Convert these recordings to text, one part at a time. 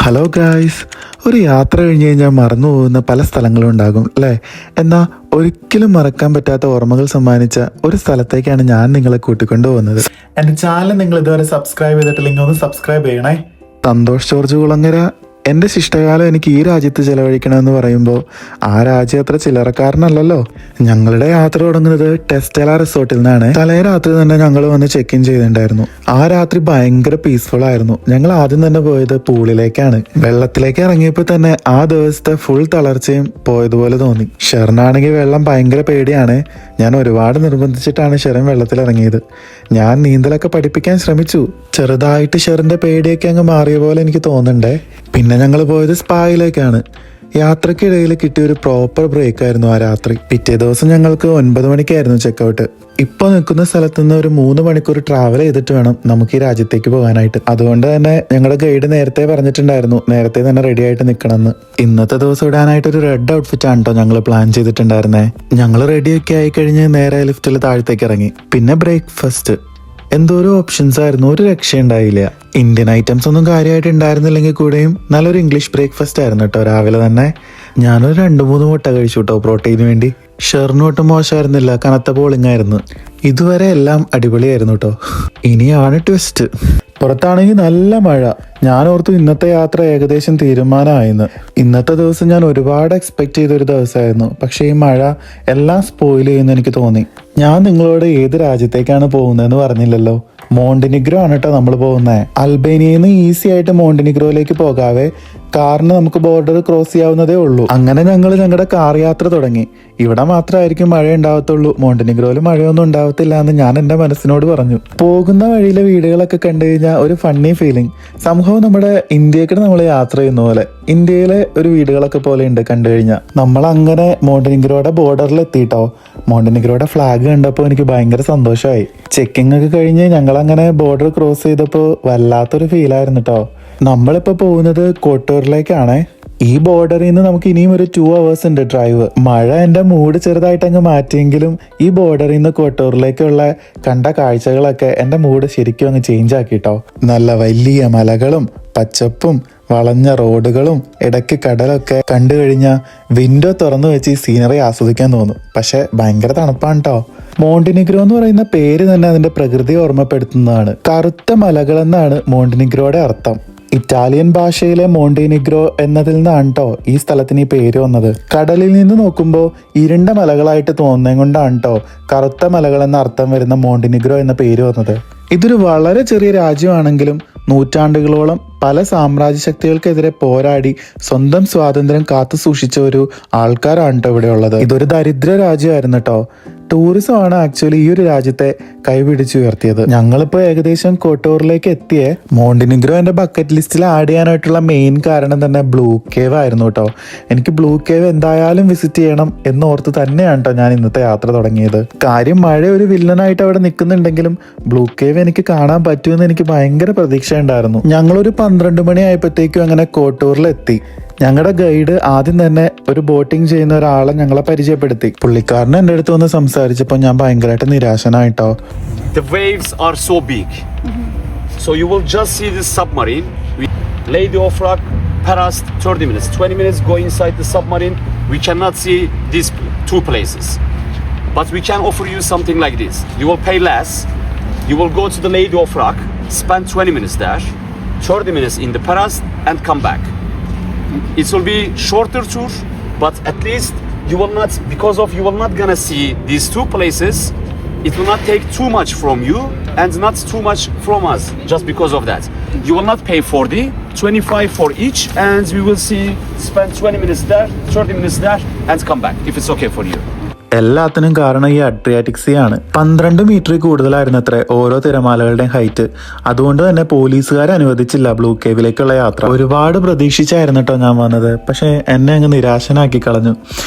Hello guys, ഒരു യാത്ര കഴിഞ്ഞ് കഴിഞ്ഞാൽ മറന്നു പോകുന്ന പല സ്ഥലങ്ങളും ഉണ്ടാകും അല്ലേ? എന്നാൽ ഒരിക്കലും മറക്കാൻ പറ്റാത്ത ഓർമ്മകൾ സമ്മാനിച്ച ഒരു സ്ഥലത്തേക്കാണ് ഞാൻ നിങ്ങളെ കൂട്ടിക്കൊണ്ടു പോകുന്നത്. എൻ്റെ ചാനൽ നിങ്ങൾ ഇതുവരെ സബ്സ്ക്രൈബ് ചെയ്തിട്ടില്ലെങ്കിൽ ഒന്ന് സബ്സ്ക്രൈബ് ചെയ്യണേ. സന്തോഷ് ജോർജ് കുളങ്ങര എൻ്റെ ശിഷ്ടകാലം എനിക്ക് ഈ രാജ്യത്ത് ചെലവഴിക്കണമെന്ന് പറയുമ്പോൾ ആ രാജ്യം അത്ര ചില്ലറക്കാരനല്ലല്ലോ. ഞങ്ങളുടെ യാത്ര തുടങ്ങുന്നത് ടെസ്റ്റല റിസോർട്ടിൽ നിന്നാണ്. തലേ രാത്രി തന്നെ ഞങ്ങൾ വന്ന് ചെക്ക് ഇൻ ചെയ്തിട്ടുണ്ടായിരുന്നു. ആ രാത്രി ഭയങ്കര പീസ്ഫുൾ ആയിരുന്നു. ഞങ്ങൾ ആദ്യം തന്നെ പോയത് പൂളിലേക്കാണ്. വെള്ളത്തിലേക്ക് ഇറങ്ങിയപ്പോൾ തന്നെ ആ ദിവസത്തെ ഫുൾ തളർച്ചയും പോയതുപോലെ തോന്നി. ഷെറിനാണെങ്കിൽ വെള്ളം ഭയങ്കര പേടിയാണ്. ഞാൻ ഒരുപാട് നിർബന്ധിച്ചിട്ടാണ് ഷെറിൻ വെള്ളത്തിൽ ഇറങ്ങിയത്. ഞാൻ നീന്തലൊക്കെ പഠിപ്പിക്കാൻ ശ്രമിച്ചു. ചെറുതായിട്ട് ഷെറിന്റെ പേടിയൊക്കെ അങ്ങ് മാറിയ പോലെ എനിക്ക് തോന്നുന്നുണ്ടേ. പിന്നെ ഞങ്ങൾ പോയത് സ്പായിലേക്കാണ്. യാത്രക്കിടയിൽ കിട്ടിയ ഒരു പ്രോപ്പർ ബ്രേക്ക് ആയിരുന്നു ആ രാത്രി. പിറ്റേ ദിവസം ഞങ്ങൾക്ക് 9 മണിക്കായിരുന്നു ചെക്കൗട്ട്. ഇപ്പോൾ നിൽക്കുന്ന സ്ഥലത്ത് നിന്ന് ഒരു 3 മണിക്കൂർ ട്രാവൽ ചെയ്തിട്ട് വേണം നമുക്ക് ഈ രാജ്യത്തേക്ക് പോകാനായിട്ട്. അതുകൊണ്ട് തന്നെ ഞങ്ങളുടെ ഗൈഡ് നേരത്തെ പറഞ്ഞിട്ടുണ്ടായിരുന്നു നേരത്തെ തന്നെ റെഡി ആയിട്ട് നിൽക്കണമെന്ന്. ഇന്നത്തെ ദിവസം ഇടാനായിട്ട് ഒരു റെഡ് ഔട്ട്ഫിറ്റ് ആണ് കേട്ടോ ഞങ്ങൾ പ്ലാൻ ചെയ്തിട്ടുണ്ടായിരുന്നേ. ഞങ്ങൾ റെഡിയൊക്കെ ആയി കഴിഞ്ഞ് നേരെ ലിഫ്റ്റിൽ താഴത്തേക്ക് ഇറങ്ങി. പിന്നെ ബ്രേക്ക്ഫാസ്റ്റ് എന്തോരോ ഓപ്ഷൻസ് ആയിരുന്നു, ഒരു രക്ഷയുണ്ടായില്ല. ഇന്ത്യൻ ഐറ്റംസ് ഒന്നും കാര്യമായിട്ട് ഉണ്ടായിരുന്നില്ലെങ്കിൽ കൂടെയും നല്ലൊരു ഇംഗ്ലീഷ് ബ്രേക്ക്ഫാസ്റ്റ് ആയിരുന്നു കേട്ടോ. രാവിലെ തന്നെ ഞാനൊരു 2-3 മുട്ട കഴിച്ചു കേട്ടോ പ്രോട്ടീന് വേണ്ടി. ഷെറിന് ഒട്ടും മോശമായിരുന്നില്ല, കനത്ത ബോളിംഗ് ആയിരുന്നു. ഇതുവരെ എല്ലാം അടിപൊളിയായിരുന്നു കേട്ടോ. ഇനിയാണ് ട്വിസ്റ്റ്. പുറത്താണെങ്കിൽ നല്ല മഴ. ഞാൻ ഓർത്തു ഇന്നത്തെ യാത്ര ഏകദേശം തീരുമാനമായിന്ന്. ഇന്നത്തെ ദിവസം ഞാൻ ഒരുപാട് എക്സ്പെക്ട് ചെയ്തൊരു ദിവസമായിരുന്നു. പക്ഷേ ഈ മഴ എല്ലാം സ്പോയിൽ ചെയ്യുമെന്ന് എനിക്ക് തോന്നി. ഞാൻ നിങ്ങളോട് ഏത് രാജ്യത്തേക്കാണ് പോകുന്നതെന്ന് പറഞ്ഞില്ലല്ലോ. മോണ്ടിനിഗ്രോ ആണ് കേട്ടോ നമ്മൾ പോകുന്നത്. അൽബേനിയയിൽ നിന്ന് ഈസി ആയിട്ട് മോണ്ടിനിഗ്രോയിലേക്ക് പോകാവേ കാറിന് നമുക്ക് ബോർഡർ ക്രോസ് ചെയ്യാവുന്നതേ ഉള്ളൂ. അങ്ങനെ ഞങ്ങൾ ഞങ്ങളുടെ കാർ യാത്ര തുടങ്ങി. ഇവിടെ മാത്രമായിരിക്കും മഴ ഉണ്ടാവത്തുള്ളൂ, മോണ്ടിനിഗ്രോയിൽ മഴയൊന്നും ഉണ്ടാവത്തില്ല എന്ന് ഞാൻ എൻ്റെ മനസ്സിനോട് പറഞ്ഞു. പോകുന്ന വഴിയിലെ വീടുകളൊക്കെ കണ്ടു കഴിഞ്ഞാൽ ഒരു ഫണ്ണി ഫീലിംഗ്. സംഭവം നമ്മുടെ ഇന്ത്യക്ക് നമ്മൾ യാത്ര ചെയ്യുന്ന പോലെ ഇന്ത്യയിലെ ഒരു വീടുകളൊക്കെ പോലെ ഉണ്ട് കണ്ടു കഴിഞ്ഞാൽ. നമ്മൾ അങ്ങനെ മോണ്ടിനിഗ്രോയുടെ ബോർഡറിൽ എത്തിയിട്ടോ. മോണ്ടിനിഗ്രോയുടെ ഫ്ലാഗ് കണ്ടപ്പോൾ എനിക്ക് ഭയങ്കര സന്തോഷമായി. ചെക്കിംഗ് ഒക്കെ കഴിഞ്ഞ് ഞങ്ങളങ്ങനെ ബോർഡർ ക്രോസ് ചെയ്തപ്പോൾ വല്ലാത്തൊരു ഫീലായിരുന്നു കേട്ടോ. നമ്മളിപ്പോൾ പോകുന്നത് കോട്ടൂറിലേക്കാണ്. ഈ ബോർഡറിൽ നിന്ന് നമുക്ക് ഇനിയും ഒരു 2 hours ഉണ്ട് ഡ്രൈവ്. മഴ എൻ്റെ മൂഡ് ചെറുതായിട്ട് അങ്ങ് മാറ്റിയെങ്കിലും ഈ ബോർഡറിൽ നിന്ന് കോട്ടൂറിലേക്കുള്ള കണ്ട കാഴ്ചകളൊക്കെ എൻ്റെ മൂഡ് ശരിക്കും അങ്ങ് ചേഞ്ച് ആക്കിട്ടോ. നല്ല വലിയ മലകളും പച്ചപ്പും വളഞ്ഞ റോഡുകളും ഇടയ്ക്ക് കടലൊക്കെ കണ്ടു കഴിഞ്ഞാൽ വിൻഡോ തുറന്നു വെച്ച് ഈ സീനറി ആസ്വദിക്കാൻ തോന്നും. പക്ഷെ ഭയങ്കര തണുപ്പാണ് കേട്ടോ. മോണ്ടിനിഗ്രോ എന്ന് പറയുന്ന പേര് തന്നെ അതിന്റെ പ്രകൃതി ഓർമ്മപ്പെടുത്തുന്നതാണ്. കറുത്ത മലകൾ എന്നാണ് മോണ്ടിനിഗ്രോയുടെ അർത്ഥം. ഇറ്റാലിയൻ ഭാഷയിലെ മോണ്ടിനിഗ്രോ എന്നതിൽ നിന്നാണ് കേട്ടോ ഈ സ്ഥലത്തിന് ഈ പേര് വന്നത്. കടലിൽ നിന്ന് നോക്കുമ്പോൾ ഇരുണ്ട മലകളായിട്ട് തോന്നുന്നത് കൊണ്ടാണ് കേട്ടോ കറുത്ത മലകൾ എന്ന അർത്ഥം വരുന്ന മോണ്ടിനിഗ്രോ എന്ന പേര് വന്നത്. ഇതൊരു വളരെ ചെറിയ രാജ്യമാണെങ്കിലും നൂറ്റാണ്ടുകളോളം പല സാമ്രാജ്യ ശക്തികൾക്കെതിരെ പോരാടി സ്വന്തം സ്വാതന്ത്ര്യം കാത്തു സൂക്ഷിച്ച ഒരു ആൾക്കാരാണ് കേട്ടോ ഇവിടെ ഉള്ളത്. ഇതൊരു ദരിദ്ര രാജ്യമായിരുന്നു കേട്ടോ. ടൂറിസം ആണ് ആക്ച്വലി ഈ ഒരു രാജ്യത്തെ കൈപിടിച്ചുയർത്തിയത്. ഞങ്ങളിപ്പോൾ ഏകദേശം കോട്ടൂറിലേക്ക് എത്തിയേ. മോണ്ടിനിഗ്രോ എൻ്റെ ബക്കറ്റ് ലിസ്റ്റിൽ ആഡ് ചെയ്യാനായിട്ടുള്ള മെയിൻ കാരണം തന്നെ ബ്ലൂ കേവ് ആയിരുന്നു കേട്ടോ. എനിക്ക് ബ്ലൂ കേവ് എന്തായാലും വിസിറ്റ് ചെയ്യണം എന്നോർത്ത് തന്നെയാണ് കേട്ടോ ഞാൻ ഇന്നത്തെ യാത്ര തുടങ്ങിയത്. കാര്യം മഴ ഒരു വില്ലനായിട്ട് അവിടെ നിൽക്കുന്നുണ്ടെങ്കിലും ബ്ലൂ കേവ് എനിക്ക് കാണാൻ പറ്റുമെന്ന് എനിക്ക് ഭയങ്കര പ്രതീക്ഷ ഉണ്ടായിരുന്നു. ഞങ്ങളൊരു 12 മണി ആയപ്പോഴത്തേക്കും അങ്ങനെ കോട്ടൂറിലെത്തി. ഞങ്ങളുടെ ഗൈഡ് ആദ്യം തന്നെ ഒരു ബോട്ടിംഗ് ചെയ്യുന്ന ഒരാളെ ഞങ്ങളെ പരിചയപ്പെടുത്തി. പുള്ളിക്കാരൻ എൻ്റെ അടുത്ത് വന്ന് സംസാരിച്ചപ്പോൾ ഞാൻ ഭയങ്കരമായിട്ട് നിരാശനായിട്ടോ. The waves are so big. So you will just see this submarine. Lady of Rock, past 30 minutes, 20 minutes go inside the submarine. We cannot see these 2 places. But we can offer you something like this. You will pay less. You will go to the Lady of Rock, spend 20 minutes there, 30 minutes in the Paras and come back. It will be shorter tour, but at least you will not gonna see these 2 places. It will not take too much from you and not too much from us just because of that. You will not pay 40, 25 for each, and we will spend 20 minutes there, 30 minutes there and come back if it's okay for you. എല്ലാത്തിനും കാരണം ഈ Adriatic see ആണ്. 12 മീറ്ററിൽ കൂടുതലായിരുന്നു അത്ര ഓരോ തിരമാലകളുടെയും height. അതുകൊണ്ട് തന്നെ പോലീസുകാർ അനുവദിച്ചില്ല ബ്ലൂ കേവിലേക്കുള്ള യാത്ര. ഒരുപാട് പ്രതീക്ഷിച്ചായിരുന്നു കേട്ടോ ഞാൻ വന്നത്. പക്ഷേ എന്നെ അങ്ങ് നിരാശനാക്കി കളഞ്ഞു.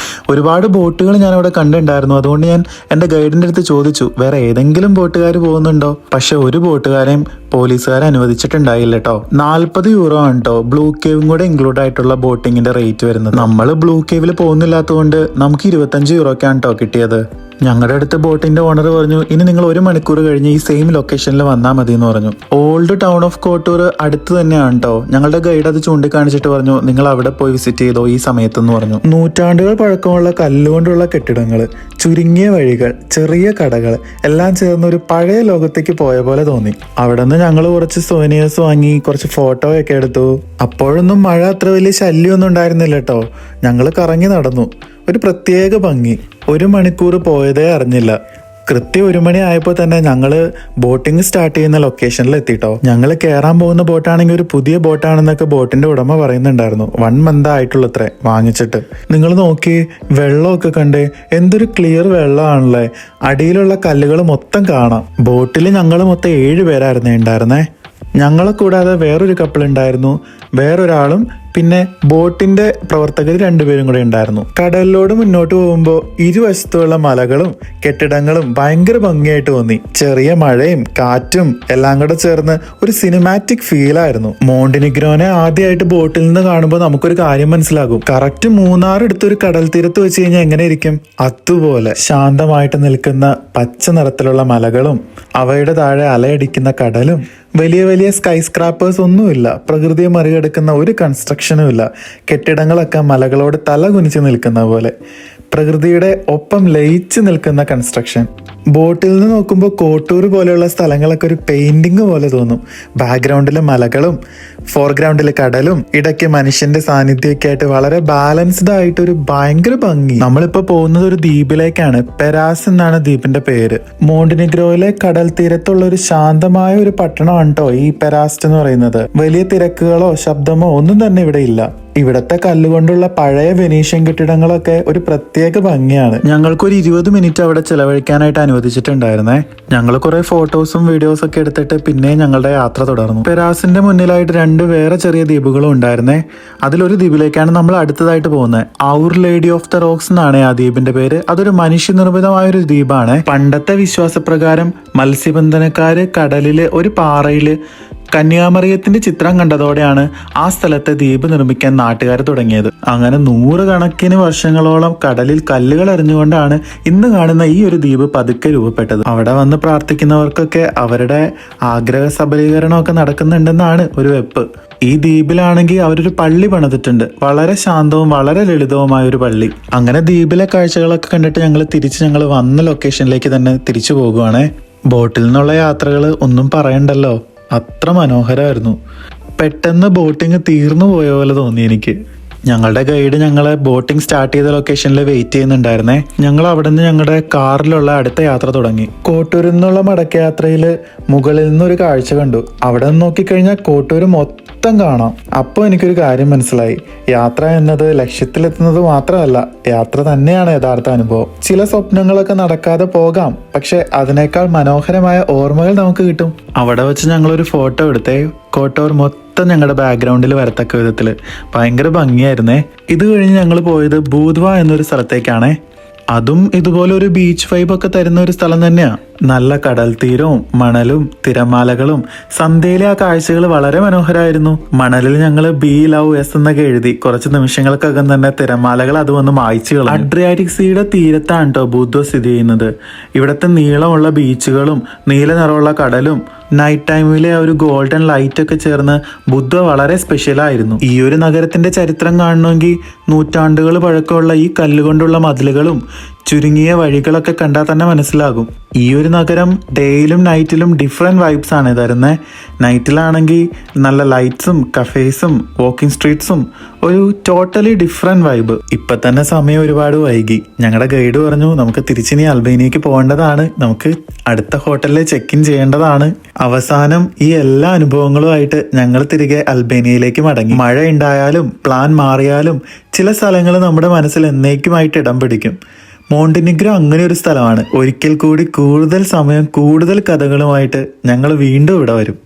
ഒരുപാട് ബോട്ടുകൾ ഞാൻ അവിടെ കണ്ടിട്ടുണ്ടായിരുന്നു. അതുകൊണ്ട് ഞാൻ എൻ്റെ ഗൈഡിൻ്റെ അടുത്ത് ചോദിച്ചു വേറെ ഏതെങ്കിലും ബോട്ടുകാർ പോകുന്നുണ്ടോ. പക്ഷെ ഒരു ബോട്ടുകാരെയും പോലീസുകാർ അനുവദിച്ചിട്ടുണ്ടായില്ല കേട്ടോ. 40 യൂറോ ആണ് കേട്ടോ ബ്ലൂ കേവും കൂടെ ഇൻക്ലൂഡ് ആയിട്ടുള്ള ബോട്ടിങ്ങിന്റെ റേറ്റ് വരുന്നത്. നമ്മൾ ബ്ലൂ കേവിൽ പോകുന്നില്ലാത്തതുകൊണ്ട് നമുക്ക് 25 യൂറോക്കാണ് കേട്ടോ കിട്ടിയത്. ഞങ്ങളുടെ അടുത്ത് ബോട്ടിന്റെ ഓണർ പറഞ്ഞു ഇനി നിങ്ങൾ 1 മണിക്കൂർ കഴിഞ്ഞ് ഈ സെയിം ലൊക്കേഷനിൽ വന്നാൽ മതി എന്ന് പറഞ്ഞു. ഓൾഡ് ടൗൺ ഓഫ് കോട്ടൂർ അടുത്ത് തന്നെയാണ് കേട്ടോ. ഞങ്ങളുടെ ഗൈഡ് അത് ചൂണ്ടിക്കാണിച്ചിട്ട് പറഞ്ഞു നിങ്ങൾ അവിടെ പോയി വിസിറ്റ് ചെയ്തോ ഈ സമയത്തെന്ന് പറഞ്ഞു. നൂറ്റാണ്ടുകൾ പഴക്കമുള്ള കല്ലുകൊണ്ടുള്ള കെട്ടിടങ്ങൾ, ചുരുങ്ങിയ വഴികൾ, ചെറിയ കടകൾ എല്ലാം ചേർന്ന് ഒരു പഴയ ലോകത്തേക്ക് പോയ പോലെ തോന്നി. അവിടെ നിന്ന് ഞങ്ങൾ കുറച്ച് സോനിയേഴ്സ് വാങ്ങി, കുറച്ച് ഫോട്ടോ ഒക്കെ എടുത്തു. അപ്പോഴൊന്നും മഴ അത്ര വലിയ ശല്യമൊന്നും ഉണ്ടായിരുന്നില്ല കേട്ടോ. ഞങ്ങൾ കറങ്ങി നടന്നു. ഒരു പ്രത്യേക ഭംഗി. 1 മണിക്കൂർ പോയതേ അറിഞ്ഞില്ല. കൃത്യം 1 മണി ആയപ്പോൾ തന്നെ ഞങ്ങൾ ബോട്ടിങ് സ്റ്റാർട്ട് ചെയ്യുന്ന ലൊക്കേഷനിൽ എത്തിട്ടോ. ഞങ്ങൾ കയറാൻ പോകുന്ന ബോട്ടാണെങ്കിൽ ഒരു പുതിയ ബോട്ടാണെന്നൊക്കെ ബോട്ടിന്റെ ഉടമ പറയുന്നുണ്ടായിരുന്നു. 1 മന്ത് ആയിട്ടുള്ളത്രേ വാങ്ങിച്ചിട്ട്. നിങ്ങൾ നോക്കി, വെള്ളമൊക്കെ കണ്ടേ, എന്തൊരു ക്ലിയർ വെള്ളമാണല്ലേ. അടിയിലുള്ള കല്ലുകൾ മൊത്തം കാണാം. ബോട്ടിൽ ഞങ്ങൾ മൊത്തം 7 പേരായിരുന്നേ ഉണ്ടായിരുന്നേ. ഞങ്ങളെ കൂടാതെ വേറൊരു കപ്പിൾ ഉണ്ടായിരുന്നു, വേറൊരാളും പിന്നെ ബോട്ടിന്റെ പ്രവർത്തകർ 2 പേരും കൂടെ ഉണ്ടായിരുന്നു. കടലിലോട് മുന്നോട്ട് പോകുമ്പോൾ ഇരുവശത്തുള്ള മലകളും കെട്ടിടങ്ങളും ഭയങ്കര ഭംഗിയായിട്ട് തോന്നി. ചെറിയ മഴയും കാറ്റും എല്ലാം കൂടെ ചേർന്ന് ഒരു സിനിമാറ്റിക് ഫീലായിരുന്നു. മോണ്ടിനിഗ്രോനെ ആദ്യമായിട്ട് ബോട്ടിൽ നിന്ന് കാണുമ്പോൾ നമുക്കൊരു കാര്യം മനസ്സിലാകും. കറക്റ്റ് മൂന്നാർ എടുത്തൊരു കടൽ തീരത്ത് വെച്ച് കഴിഞ്ഞാൽ എങ്ങനെ ഇരിക്കും, അതുപോലെ ശാന്തമായിട്ട് നിൽക്കുന്ന പച്ച നിറത്തിലുള്ള മലകളും അവയുടെ താഴെ അലയടിക്കുന്ന കടലും വലിയ വലിയ സ്കൈ സ്ക്രാപ്പേഴ്സ് ഒന്നുമില്ല. പ്രകൃതിയെ മറികടക്കുന്ന ഒരു കൺസ്ട്രക്ഷനും ഇല്ല. കെട്ടിടങ്ങളൊക്കെ മലകളോട് തല കുനിച്ച് നിൽക്കുന്ന പോലെ, പ്രകൃതിയുടെ ഒപ്പം ലയിച്ച് നിൽക്കുന്ന കൺസ്ട്രക്ഷൻ. ബോട്ടിൽ നിന്ന് നോക്കുമ്പോൾ കോട്ടൂർ പോലെയുള്ള സ്ഥലങ്ങളൊക്കെ ഒരു പെയിന്റിങ് പോലെ തോന്നും. ബാക്ക്ഗ്രൗണ്ടിൽ മലകളും ഫോർഗ്രൗണ്ടിൽ കടലും ഇടയ്ക്ക് മനുഷ്യന്റെ സാന്നിധ്യമൊക്കെ ആയിട്ട് വളരെ ബാലൻസ്ഡ് ആയിട്ട് ഒരു ഭയങ്കര ഭംഗി. നമ്മളിപ്പോ പോകുന്നത് ഒരു ദ്വീപിലേക്കാണ്. പെരാസ് എന്നാണ് ദ്വീപിന്റെ പേര്. മോണ്ടിനിഗ്രോയിലെ കടൽ തീരത്തുള്ള ഒരു ശാന്തമായ ഒരു പട്ടണമാണ് കേട്ടോ ഈ പെരാസ്റ്റ് എന്ന് പറയുന്നത്. വലിയ തിരക്കുകളോ ശബ്ദമോ ഒന്നും തന്നെ ഇവിടെ ഇല്ല. ഇവിടത്തെ കല്ലുകൊണ്ടുള്ള പഴയ വെനീഷ്യൻ കെട്ടിടങ്ങളൊക്കെ ഒരു പ്രത്യേക ഭംഗിയാണ്. ഞങ്ങൾക്കൊരു 20 മിനിറ്റ് അവിടെ ചെലവഴിക്കാനായിട്ട് അനുവദിച്ചിട്ടുണ്ടായിരുന്നേ. ഞങ്ങൾ കുറെ ഫോട്ടോസും വീഡിയോസും ഒക്കെ എടുത്തിട്ട് പിന്നെ ഞങ്ങളുടെ യാത്ര തുടർന്നു. പെരാസിന്റെ മുന്നിലായിട്ട് 2 വേറെ ചെറിയ ദ്വീപുകളും ഉണ്ടായിരുന്നേ. അതിലൊരു ദ്വീപിലേക്കാണ് നമ്മൾ അടുത്തതായിട്ട് പോകുന്നത്. Our Lady of the Rocks എന്നാണ് ആ ദ്വീപിന്റെ പേര്. അതൊരു മനുഷ്യനിർമ്മിതമായ ഒരു ദ്വീപാണ്. പണ്ടത്തെ വിശ്വാസപ്രകാരം മത്സ്യബന്ധനക്കാര് കടലില് ഒരു പാറയില് കന്യാമറിയത്തിന്റെ ചിത്രം കണ്ടതോടെയാണ് ആ സ്ഥലത്തെ ദ്വീപ് നിർമ്മിക്കാൻ നാട്ടുകാർ തുടങ്ങിയത്. അങ്ങനെ 100 കണക്കിന് വർഷങ്ങളോളം കടലിൽ കല്ലുകൾ എറിഞ്ഞുകൊണ്ടാണ് ഇന്ന് കാണുന്ന ഈ ഒരു ദ്വീപ് പതുക്കെ രൂപപ്പെട്ടത്. അവിടെ വന്ന് പ്രാർത്ഥിക്കുന്നവർക്കൊക്കെ അവരുടെ ആഗ്രഹ സബലീകരണമൊക്കെ നടക്കുന്നുണ്ടെന്നാണ് ഒരു വെപ്പ്. ഈ ദ്വീപിലാണെങ്കിൽ അവരൊരു പള്ളി പണിതിട്ടുണ്ട്. വളരെ ശാന്തവും വളരെ ലളിതവുമായ ഒരു പള്ളി. അങ്ങനെ ദ്വീപിലെ കാഴ്ചകളൊക്കെ കണ്ടിട്ട് ഞങ്ങൾ വന്ന ലൊക്കേഷനിലേക്ക് തന്നെ തിരിച്ചു പോകുവാണേ. ബോട്ടിൽ നിന്നുള്ള യാത്രകൾ ഒന്നും പറയണ്ടല്ലോ, അത്ര മനോഹരമായിരുന്നു. പെട്ടെന്ന് ബോട്ടിങ് തീർന്നു പോയ പോലെ തോന്നി എനിക്ക്. ഞങ്ങളുടെ ഗൈഡ് ഞങ്ങളെ ബോട്ടിംഗ് സ്റ്റാർട്ട് ചെയ്ത ലൊക്കേഷനിൽ വെയിറ്റ് ചെയ്യുന്നുണ്ടായിരുന്നേ. ഞങ്ങൾ അവിടെ നിന്ന് ഞങ്ങളുടെ കാറിലുള്ള അടുത്ത യാത്ര തുടങ്ങി. കോട്ടൂരിൽ നിന്നുള്ള മടക്കയാത്രയിൽ മുകളിൽ നിന്നൊരു കാഴ്ച കണ്ടു. അവിടെ നിന്ന് നോക്കിക്കഴിഞ്ഞാൽ കോട്ടൂർ മൊത്തം കാണാം. അപ്പോൾ എനിക്കൊരു കാര്യം മനസ്സിലായി. യാത്ര എന്നത് ലക്ഷ്യത്തിലെത്തുന്നത് മാത്രമല്ല, യാത്ര തന്നെയാണ് യഥാർത്ഥ അനുഭവം. ചില സ്വപ്നങ്ങളൊക്കെ നടക്കാതെ പോകാം, പക്ഷെ അതിനേക്കാൾ മനോഹരമായ ഓർമ്മകൾ നമുക്ക് കിട്ടും. അവിടെ വെച്ച് ഞങ്ങളൊരു ഫോട്ടോ എടുത്തേ. കോട്ടൂർ മൊത്തം ഞങ്ങളുടെ ബാക്ക്ഗ്രൗണ്ടിൽ വരത്തക്ക വിധത്തില് ഭയങ്കര ഭംഗിയായിരുന്നേ. ഇത് കഴിഞ്ഞ് ഞങ്ങൾ പോയത് ബൂദ്വ എന്നൊരു സ്ഥലത്തേക്കാണേ. അതും ഇതുപോലെ ഒരു ബീച്ച് വൈബൊക്കെ തരുന്ന ഒരു സ്ഥലം തന്നെയാണ്. നല്ല കടൽ തീരവും മണലും തിരമാലകളും. സന്ധ്യയിലെ ആ കാഴ്ചകൾ വളരെ മനോഹരമായിരുന്നു. മണലിൽ ഞങ്ങൾ ബി ലവ് എസ് എന്നൊക്കെ എഴുതി. കുറച്ച് നിമിഷങ്ങൾക്കകം തന്നെ തിരമാലകൾ അത് വന്ന് മായ്ച്ചു കളഞ്ഞു. അഡ്രിയാറ്റിക് സീയുടെ തീരത്താണ് കേട്ടോ ബൂദ്വ സ്ഥിതി ചെയ്യുന്നത്. ഇവിടുത്തെ നീളമുള്ള ബീച്ചുകളും നീല നിറമുള്ള കടലും നൈറ്റ് ടൈമിലെ ആ ഒരു ഗോൾഡൻ ലൈറ്റ് ഒക്കെ ചേർന്ന് ബുദ്ധ വളരെ സ്പെഷ്യലായിരുന്നു. ഈ ഒരു നഗരത്തിന്റെ ചരിത്രം കാണണമെങ്കിൽ നൂറ്റാണ്ടുകൾ പഴക്കമുള്ള ഈ കല്ലുകൊണ്ടുള്ള മതിലുകളും ചുരുങ്ങിയ വഴികളൊക്കെ കണ്ടാൽ തന്നെ മനസ്സിലാകും. ഈ ഒരു നഗരം ഡേയിലും നൈറ്റിലും ഡിഫറെന്റ് വൈബ്സ് ആണ് തരുന്നത്. നൈറ്റിലാണെങ്കിൽ നല്ല ലൈറ്റ്സും കഫേസും വാക്കിംഗ് സ്ട്രീറ്റ്സും, ഒരു ടോട്ടലി ഡിഫറെന്റ് വൈബ്. ഇപ്പൊ തന്നെ സമയം ഒരുപാട് വൈകി. ഞങ്ങളുടെ ഗൈഡ് പറഞ്ഞു നമുക്ക് തിരിച്ചിനി അൽബേനിയക്ക് പോകേണ്ടതാണ്, നമുക്ക് അടുത്ത ഹോട്ടലിൽ ചെക്ക് ഇൻ ചെയ്യേണ്ടതാണ്. അവസാനം ഈ എല്ലാ അനുഭവങ്ങളുമായിട്ട് ഞങ്ങൾ തിരികെ അൽബേനിയയിലേക്ക് മടങ്ങി. മഴ ഉണ്ടായാലും പ്ലാൻ മാറിയാലും ചില സ്ഥലങ്ങൾ നമ്മുടെ മനസ്സിൽ എന്നേക്കുമായിട്ട് ഇടം പിടിക്കും. മോണ്ടിനിഗ്രോ അങ്ങനെ ഒരു സ്ഥലമാണ്. ഒരിക്കൽ കൂടി കൂടുതൽ സമയം കൂടുതൽ കഥകളുമായിട്ട് ഞങ്ങൾ വീണ്ടും ഇവിടെ വരും.